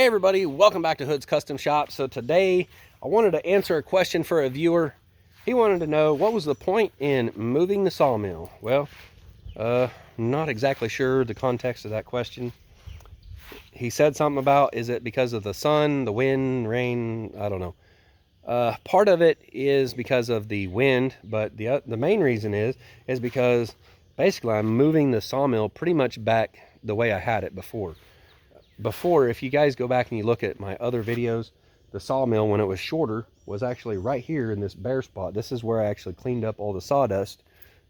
Hey everybody, welcome back to Hood's Custom Shop. So today I wanted to answer a question for a viewer. He wanted to know what was the point in moving the sawmill. Well, not exactly sure the context of that question. He said something about, is it because of the sun, the wind, rain? I don't know. Part of it is because of the wind, but the main reason is because basically I'm moving the sawmill pretty much back the way I had it before. If you guys go back and you look at my other videos, the sawmill, when it was shorter, was actually right here in this bare spot. This is where I actually cleaned up all the sawdust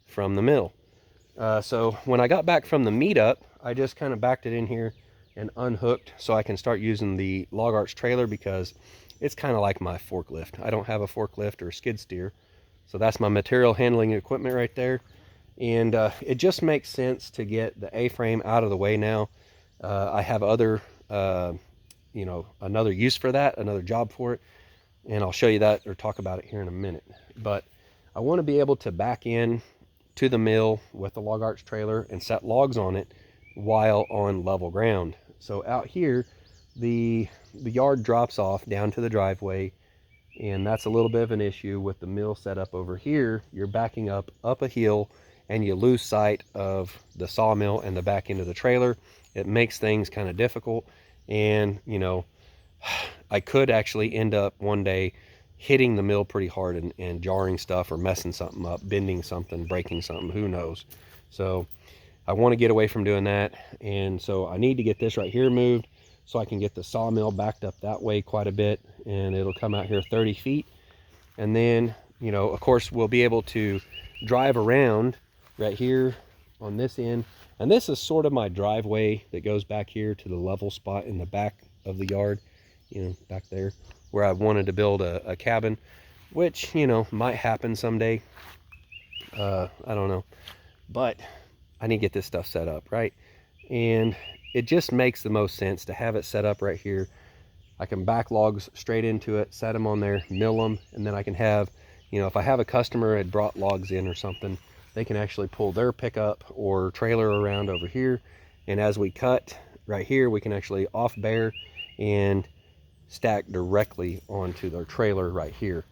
from the mill. So when I got back from the meetup, I just kind of backed it in here and unhooked so I can start using the log arch trailer, because it's kind of like my forklift. I don't have a forklift or a skid steer, so that's my material handling equipment right there. And it just makes sense to get the A-frame out of the way now. I have other, another use for that, another job for it, and I'll show you that or talk about it here in a minute. But I want to be able to back in to the mill with the log arch trailer and set logs on it while on level ground. So out here, the yard drops off down to the driveway, and that's a little bit of an issue with the mill setup over here. You're backing up a hill and you lose sight of the sawmill and the back end of the trailer. It makes things kind of difficult. And I could actually end up one day hitting the mill pretty hard and jarring stuff or messing something up, bending something, breaking something, who knows. So I want to get away from doing that, and so I need to get this right here moved so I can get the sawmill backed up that way quite a bit, and it'll come out here 30 feet. And then of course we'll be able to drive around right here on this end. And this is sort of my driveway that goes back here to the level spot in the back of the yard, back there where I wanted to build a cabin, which, might happen someday. I don't know, but I need to get this stuff set up, right? And it just makes the most sense to have it set up right here. I can back logs straight into it, set them on there, mill them, and then I can have, if I have a customer had brought logs in or something, they can actually pull their pickup or trailer around over here, and as we cut right here, we can actually off bear and stack directly onto their trailer right here.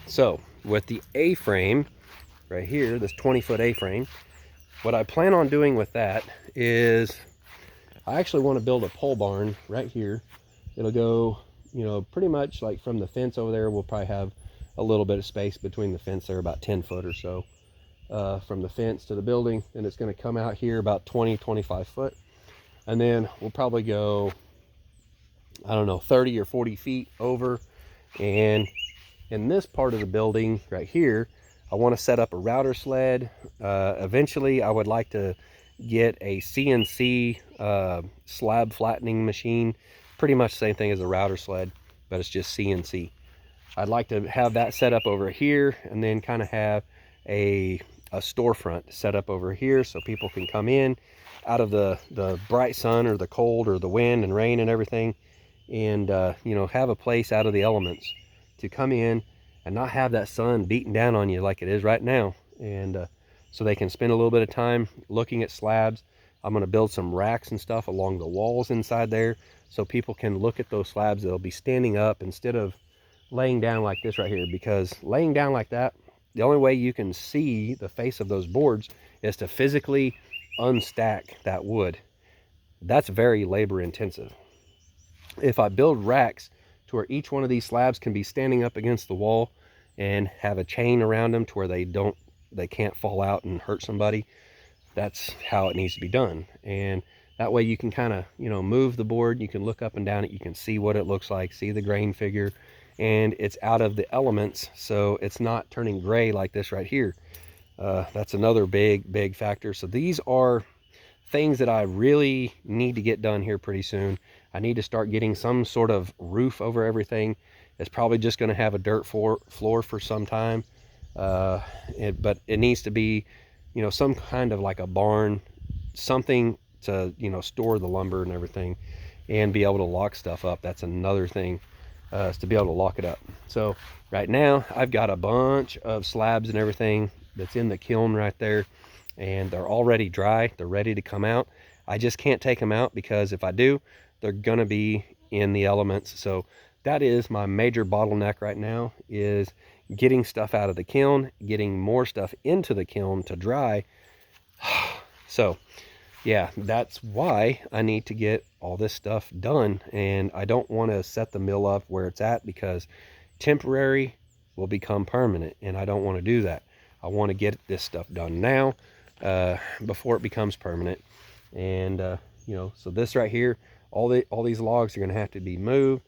So with the A-frame right here, this 20-foot A-frame, what I plan on doing with that is I actually want to build a pole barn right here. It'll go, pretty much like from the fence over there. We'll probably have a little bit of space between the fence there, about 10 foot or so. From the fence to the building, and it's going to come out here about 20-25 foot, and then we'll probably go, I don't know, 30 or 40 feet over. And in this part of the building right here, I want to set up a router sled. Eventually I would like to get a CNC slab flattening machine, pretty much the same thing as a router sled, but it's just CNC. I'd like to have that set up over here, and then kind of have a storefront set up over here so people can come in out of the bright sun or the cold or the wind and rain and everything, and have a place out of the elements to come in and not have that sun beating down on you like it is right now. And so they can spend a little bit of time looking at slabs. I'm going to build some racks and stuff along the walls inside there so people can look at those slabs. They'll be standing up instead of laying down like this right here, because laying down like that, the only way you can see the face of those boards is to physically unstack that wood. That's very labor intensive. If I build racks to where each one of these slabs can be standing up against the wall and have a chain around them to where they can't fall out and hurt somebody, that's how it needs to be done. And that way you can kind of, move the board, you can look up and down it, you can see what it looks like, see the grain figure, and it's out of the elements, so it's not turning gray like this right here. That's another big factor. So these are things that I really need to get done here pretty soon. I need to start getting some sort of roof over everything. It's probably just going to have a dirt floor for some time, but it needs to be, some kind of like a barn, something to store the lumber and everything, and be able to lock stuff up. That's another thing, is to be able to lock it up. So right now I've got a bunch of slabs and everything that's in the kiln right there, and they're already dry. They're ready to come out. I just can't take them out, because if I do, they're gonna be in the elements. So that is my major bottleneck right now, is getting stuff out of the kiln, getting more stuff into the kiln to dry. So yeah, that's why I need to get all this stuff done. And I don't want to set the mill up where it's at, because temporary will become permanent, and I don't want to do that. I want to get this stuff done now, before it becomes permanent. And you know, so this right here, all these logs are going to have to be moved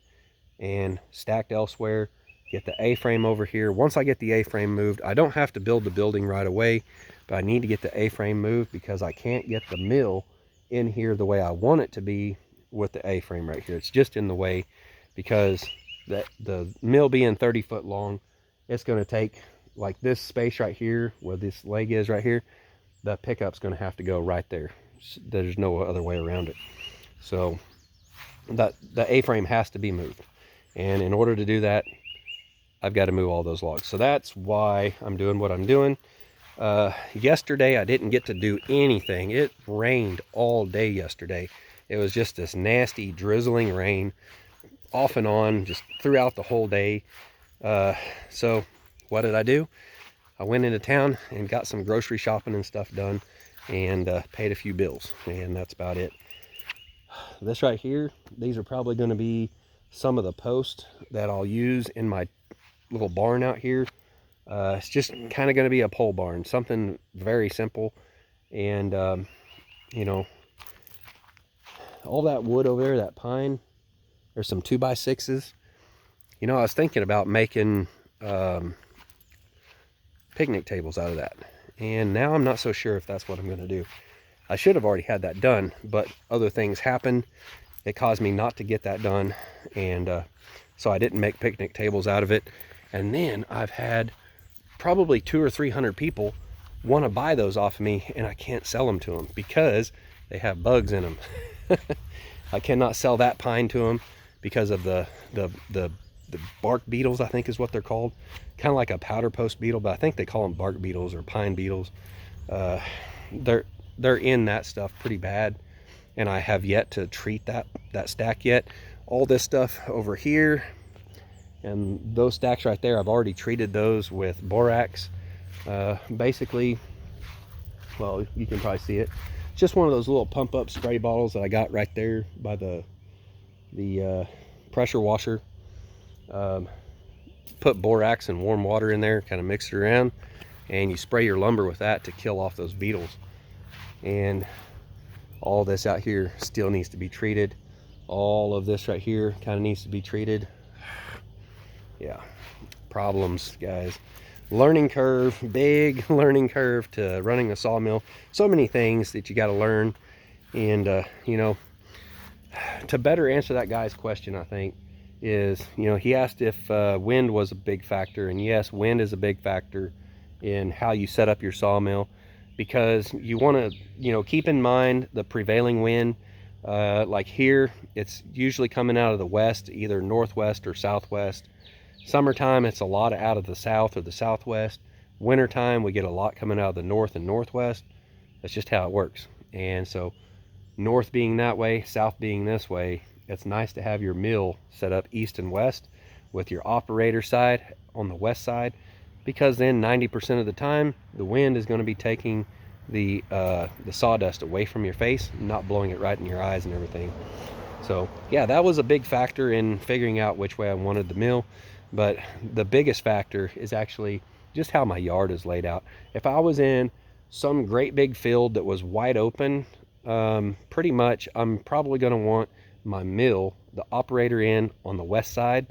and stacked elsewhere. Get the A-frame over here. Once I get the A-frame moved, I don't have to build the building right away, but I need to get the A-frame moved, because I can't get the mill in here the way I want it to be with the A-frame right here. It's just in the way, because the mill being 30 foot long, it's going to take, like this space right here where this leg is right here, the pickup's going to have to go right there. There's no other way around it. So the A-frame has to be moved, and in order to do that, I've got to move all those logs. So that's why I'm doing what I'm doing. Yesterday I didn't get to do anything. It rained all day yesterday. It was just this nasty drizzling rain off and on just throughout the whole day. So what did I do? I went into town and got some grocery shopping and stuff done, and paid a few bills, and that's about it. This right here, these are probably going to be some of the posts that I'll use in my little barn out here. It's just kind of going to be a pole barn, something very simple. And you know, all that wood over there, that pine, there's some 2x6s. You know, I was thinking about making picnic tables out of that, and now I'm not so sure if that's what I'm going to do. I should have already had that done, but other things happened. It caused me not to get that done, and so I didn't make picnic tables out of it. And then I've had probably 200 or 300 people want to buy those off of me, and I can't sell them to them because they have bugs in them. I cannot sell that pine to them because of the bark beetles, I think is what they're called. Kind of like a powder post beetle, but I think they call them bark beetles or pine beetles. They're in that stuff pretty bad, and I have yet to treat that stack yet. All this stuff over here and those stacks right there, I've already treated those with borax. Basically, well, you can probably see it. It's just one of those little pump up spray bottles that I got right there by the pressure washer. Put borax and warm water in there, kind of mix it around, and you spray your lumber with that to kill off those beetles. And all this out here still needs to be treated. All of this right here kind of needs to be treated. Yeah, problems, guys. Learning curve, big learning curve to running a sawmill. So many things that you got to learn. And you know, to better answer that guy's question, I think, is, you know, he asked if wind was a big factor, and yes, wind is a big factor in how you set up your sawmill, because you want to, you know, keep in mind the prevailing wind. Like here, it's usually coming out of the west, either northwest or southwest. Summertime, it's a lot out of the south or the southwest. Wintertime, we get a lot coming out of the north and northwest. That's just how it works. And so north being that way, south being this way, it's nice to have your mill set up east and west with your operator side on the west side, because then 90% of the time the wind is going to be taking the sawdust away from your face, not blowing it right in your eyes and everything. So yeah, that was a big factor in figuring out which way I wanted the mill. But the biggest factor is actually just how my yard is laid out. If I was in some great big field that was wide open, pretty much I'm probably going to want my mill, the operator, in on the west side.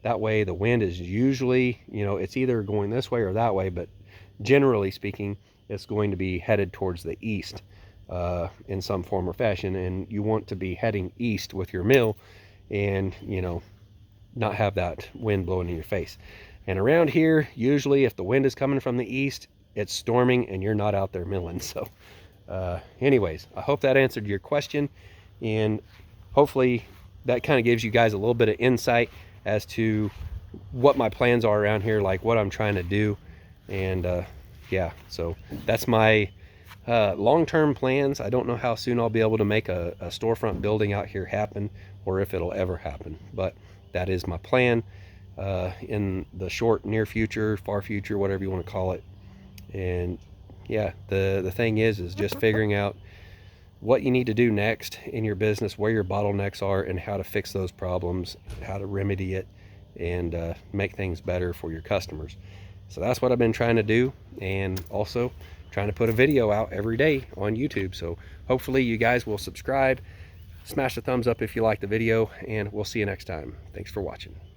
That way the wind is usually, you know, it's either going this way or that way, but generally speaking, it's going to be headed towards the east in some form or fashion. And you want to be heading east with your mill, and, you know, not have that wind blowing in your face. And around here, usually if the wind is coming from the east, it's storming and you're not out there milling. So anyways, I hope that answered your question, and hopefully that kind of gives you guys a little bit of insight as to what my plans are around here, like what I'm trying to do. And yeah, so that's my Long-term plans, I don't know how soon I'll be able to make a storefront building out here happen, or if it'll ever happen, but that is my plan in the short, near future, far future, whatever you want to call it. And yeah, the thing is just figuring out what you need to do next in your business, where your bottlenecks are, and how to fix those problems, how to remedy it, and make things better for your customers. So that's what I've been trying to do, and also trying to put a video out every day on YouTube. So hopefully you guys will subscribe, smash the thumbs up if you like the video, and we'll see you next time. Thanks for watching.